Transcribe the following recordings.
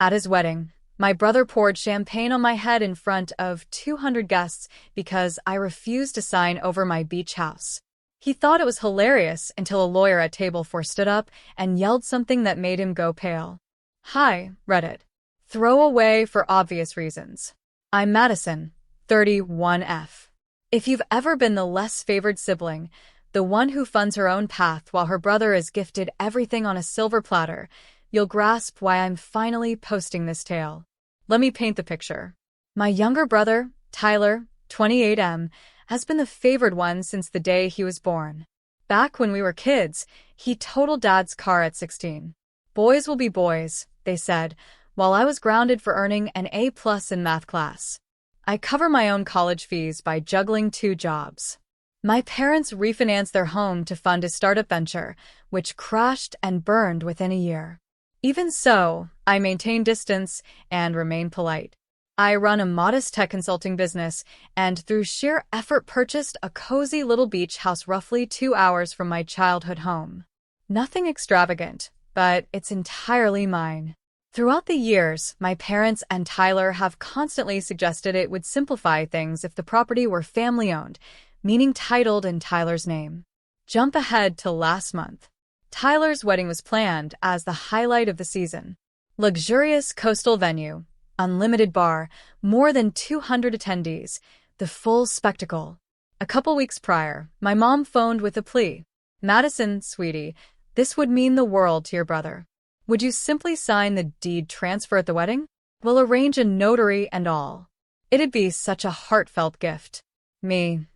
At his wedding, my brother poured champagne on my head in front of 200 guests because I refused to sign over my beach house. He thought it was hilarious until a lawyer at table 4 stood up and yelled something that made him go pale. Hi, Reddit. Throw away for obvious reasons. I'm Madison, 31F. If you've ever been the less favored sibling, the one who funds her own path while her brother is gifted everything on a silver platter, you'll grasp why I'm finally posting this tale. Let me paint the picture. My younger brother, Tyler, 28M, has been the favored one since the day he was born. Back when we were kids, he totaled Dad's car at 16. Boys will be boys, they said, while I was grounded for earning an A+ in math class. I cover my own college fees by juggling 2 jobs. My parents refinanced their home to fund a startup venture, which crashed and burned within a year. Even so, I maintain distance and remain polite. I run a modest tech consulting business and through sheer effort purchased a cozy little beach house roughly 2 hours from my childhood home. Nothing extravagant, but it's entirely mine. Throughout the years, my parents and Tyler have constantly suggested it would simplify things if the property were family-owned, meaning titled in Tyler's name. Jump ahead to last month. Tyler's wedding was planned as the highlight of the season. Luxurious coastal venue, unlimited bar, more than 200 attendees, the full spectacle. A couple weeks prior, my mom phoned with a plea. Madison, sweetie, this would mean the world to your brother. Would you simply sign the deed transfer at the wedding? We'll arrange a notary and all. It'd be such a heartfelt gift. Me.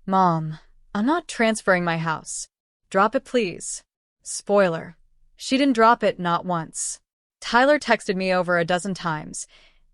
Mom, I'm not transferring my house. Drop it, please. Spoiler. She didn't drop it, not once. Tyler texted me over a dozen times,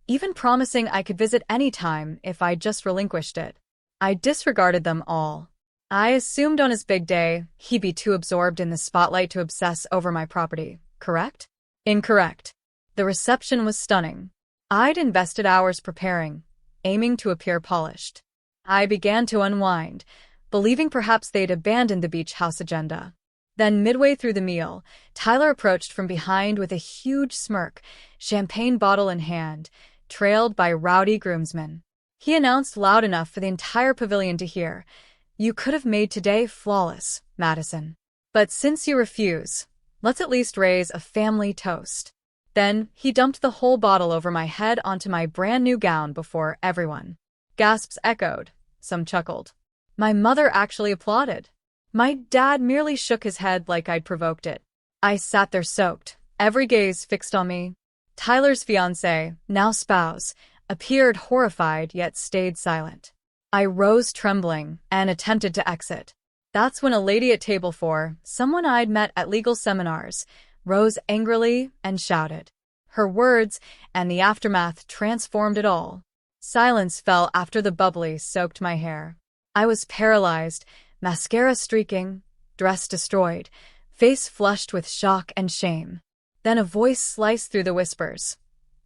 even promising I could visit any time if I just relinquished it. I disregarded them all. I assumed on his big day, he'd be too absorbed in the spotlight to obsess over my property, correct? Incorrect. The reception was stunning. I'd invested hours preparing, aiming to appear polished. I began to unwind, believing perhaps they'd abandoned the beach house agenda. Then midway through the meal, Tyler approached from behind with a huge smirk, champagne bottle in hand, trailed by rowdy groomsmen. He announced loud enough for the entire pavilion to hear, "You could have made today flawless, Madison. But since you refuse, let's at least raise a family toast." Then he dumped the whole bottle over my head onto my brand new gown before everyone. Gasps echoed. Some chuckled. My mother actually applauded. My dad merely shook his head like I'd provoked it. I sat there soaked, every gaze fixed on me. Tyler's fiancé, now spouse, appeared horrified yet stayed silent. I rose trembling and attempted to exit. That's when a lady at table 4, someone I'd met at legal seminars, rose angrily and shouted. Her words and the aftermath transformed it all. Silence fell after the bubbly soaked my hair. I was paralyzed, mascara streaking, dress destroyed, face flushed with shock and shame. Then a voice sliced through the whispers.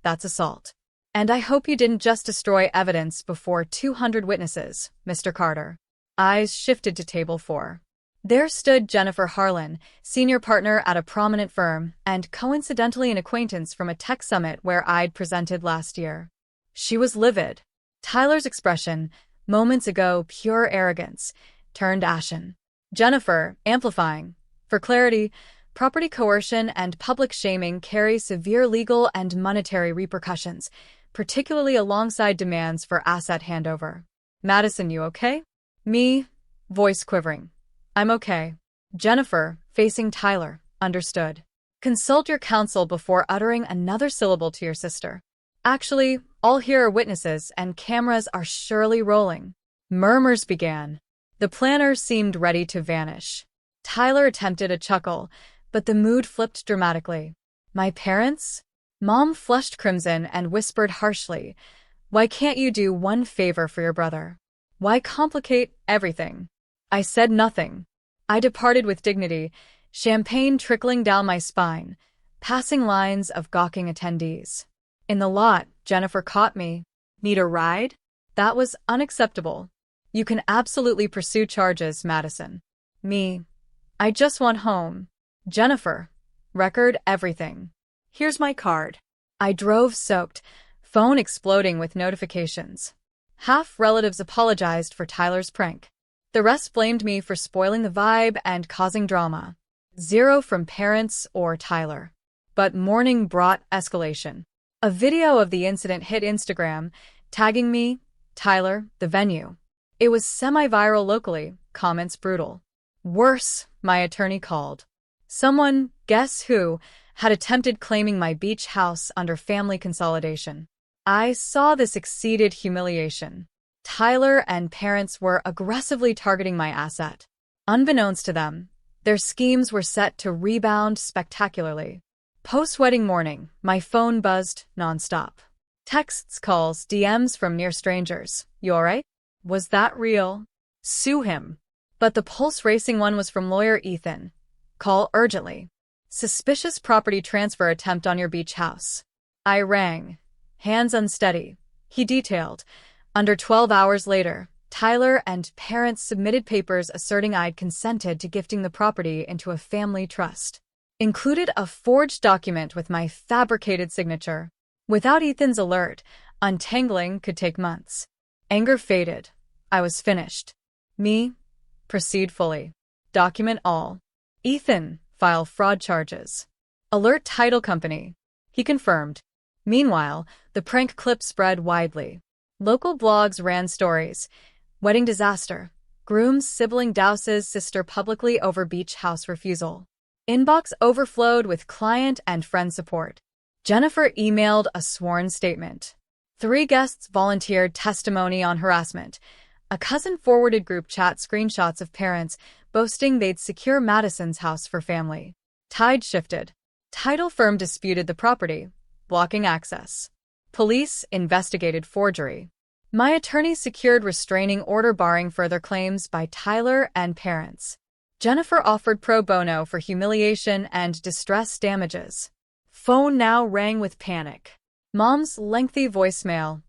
That's assault. And I hope you didn't just destroy evidence before 200 witnesses, Mr. Carter. Eyes shifted to table 4. There stood Jennifer Harlan, senior partner at a prominent firm and coincidentally an acquaintance from a tech summit where I'd presented last year. She was livid. Tyler's expression, moments ago pure arrogance, turned ashen. Jennifer, amplifying. For clarity, property coercion and public shaming carry severe legal and monetary repercussions, particularly alongside demands for asset handover. Madison, you okay? Me, voice quivering. I'm okay. Jennifer, facing Tyler, understood. Consult your counsel before uttering another syllable to your sister. Actually, all here are witnesses and cameras are surely rolling. Murmurs began. The planner seemed ready to vanish. Tyler attempted a chuckle, but the mood flipped dramatically. My parents? Mom flushed crimson and whispered harshly, "Why can't you do one favor for your brother? Why complicate everything?" I said nothing. I departed with dignity, champagne trickling down my spine, passing lines of gawking attendees. In the lot, Jennifer caught me. Need a ride? That was unacceptable. You can absolutely pursue charges, Madison. Me. I just want home. Jennifer. Record everything. Here's my card. I drove soaked, phone exploding with notifications. Half relatives apologized for Tyler's prank. The rest blamed me for spoiling the vibe and causing drama. Zero from parents or Tyler. But morning brought escalation. A video of the incident hit Instagram, tagging me, Tyler, the venue. It was semi-viral locally, comments brutal. Worse, my attorney called. Someone, guess who, had attempted claiming my beach house under family consolidation. I saw this exceeded humiliation. Tyler and parents were aggressively targeting my asset. Unbeknownst to them, their schemes were set to rebound spectacularly. Post-wedding morning, my phone buzzed nonstop. Texts, calls, DMs from near strangers. You alright? Was that real? Sue him. But the pulse-racing one was from lawyer Ethan. Call urgently. Suspicious property transfer attempt on your beach house. I rang. Hands unsteady. He detailed. Under 12 hours later, Tyler and parents submitted papers asserting I'd consented to gifting the property into a family trust. Included a forged document with my fabricated signature. Without Ethan's alert, untangling could take months. Anger faded. I was finished. Me? Proceed fully. Document all. Ethan, file fraud charges. Alert title company. He confirmed. Meanwhile, the prank clip spread widely. Local blogs ran stories. Wedding disaster. Groom's sibling douses sister publicly over beach house refusal. Inbox overflowed with client and friend support. Jennifer emailed a sworn statement. 3 guests volunteered testimony on harassment. A cousin forwarded group chat screenshots of parents boasting they'd secure Madison's house for family. Tide shifted. Title firm disputed the property, blocking access. Police investigated forgery. My attorney secured restraining order barring further claims by Tyler and parents. Jennifer offered pro bono for humiliation and distress damages. Phone now rang with panic. Mom's lengthy voicemail.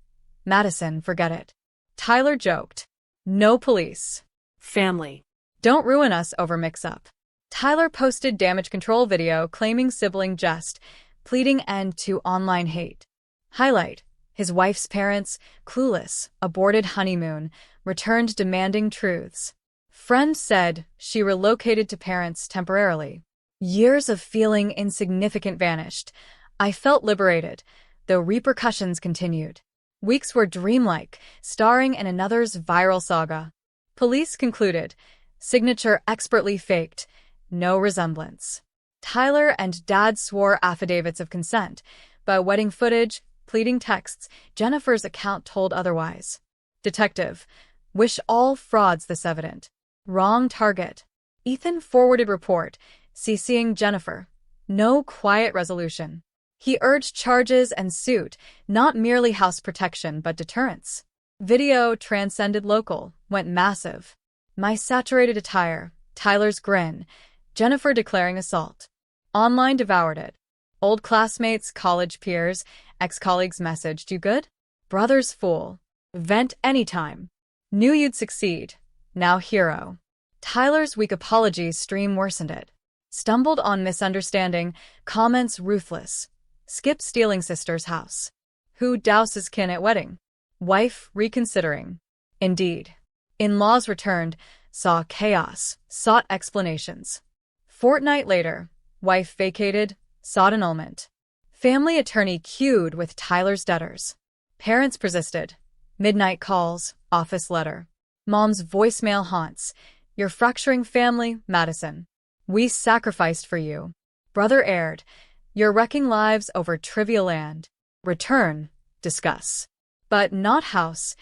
Madison, forget it. Tyler joked. No police. Family. Don't ruin us over mix-up. Tyler posted damage control video claiming sibling jest, pleading end to online hate. Highlight. His wife's parents, clueless, aborted honeymoon, returned demanding truths. Friend said she relocated to parents temporarily. Years of feeling insignificant vanished. I felt liberated, though repercussions continued. Weeks were dreamlike, starring in another's viral saga. Police concluded. Signature expertly faked. No resemblance. Tyler and Dad swore affidavits of consent, but wedding footage, pleading texts, Jennifer's account told otherwise. Detective. Wish all frauds this evident. Wrong target. Ethan forwarded report, CCing Jennifer. No quiet resolution. He urged charges and suit, not merely house protection but deterrence. Video transcended local, went massive. My saturated attire, Tyler's grin, Jennifer declaring assault. Online devoured it. Old classmates, college peers, ex-colleagues messaged, you good? Brothers fool. Vent anytime. Knew you'd succeed. Now hero. Tyler's weak apology stream worsened it. Stumbled on misunderstanding, comments ruthless. Skip stealing sister's house. Who douses kin at wedding? Wife reconsidering. Indeed. In-laws returned, saw chaos, sought explanations. Fortnight later, wife vacated, sought annulment. Family attorney queued with Tyler's debtors. Parents persisted. Midnight calls, office letter. Mom's voicemail haunts. You're fracturing family, Madison. We sacrificed for you. Brother aired. You're wrecking lives over trivial land. Return, discuss. But not house.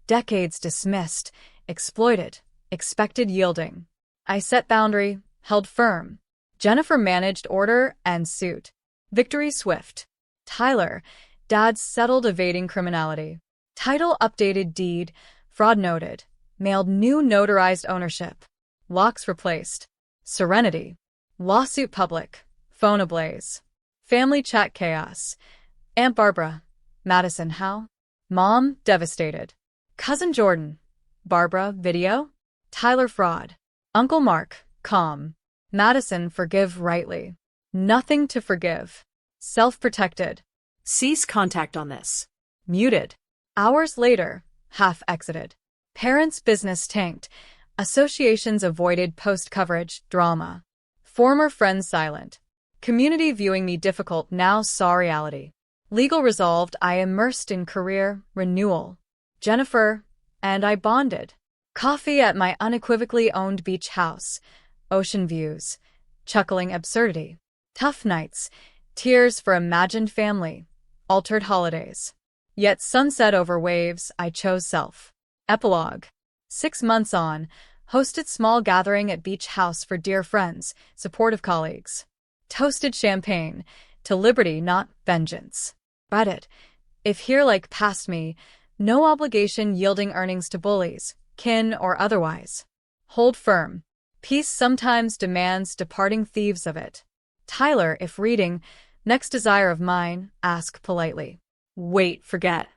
Decades dismissed, exploited, expected yielding. I set boundary, held firm. Jennifer managed order and suit. Victory swift. Tyler, Dad settled evading criminality. Title updated deed, fraud noted. Mailed new notarized ownership. Locks replaced. Serenity. Lawsuit public. Phone ablaze. Family chat chaos. Aunt Barbara. Madison how? Mom devastated. Cousin Jordan. Barbara video? Tyler fraud. Uncle Mark calm. Madison forgive rightly. Nothing to forgive. Self-protected. Cease contact on this. Muted. Hours later, half exited. Parents' business tanked. Associations avoided post-coverage drama. Former friends silent. Community viewing me difficult now saw reality. Legal resolved I immersed in career renewal. Jennifer and I bonded. Coffee at my unequivocally owned beach house. Ocean views. Chuckling absurdity. Tough nights. Tears for imagined family. Altered holidays. Yet sunset over waves, I chose self. Epilogue. 6 months on, hosted small gathering at beach house for dear friends, supportive colleagues. Toasted champagne, to liberty not vengeance. Reddit. If here like past me, no obligation yielding earnings to bullies, kin or otherwise. Hold firm. Peace sometimes demands departing thieves of it. Tyler, if reading, next desire of mine, ask politely. Wait, forget.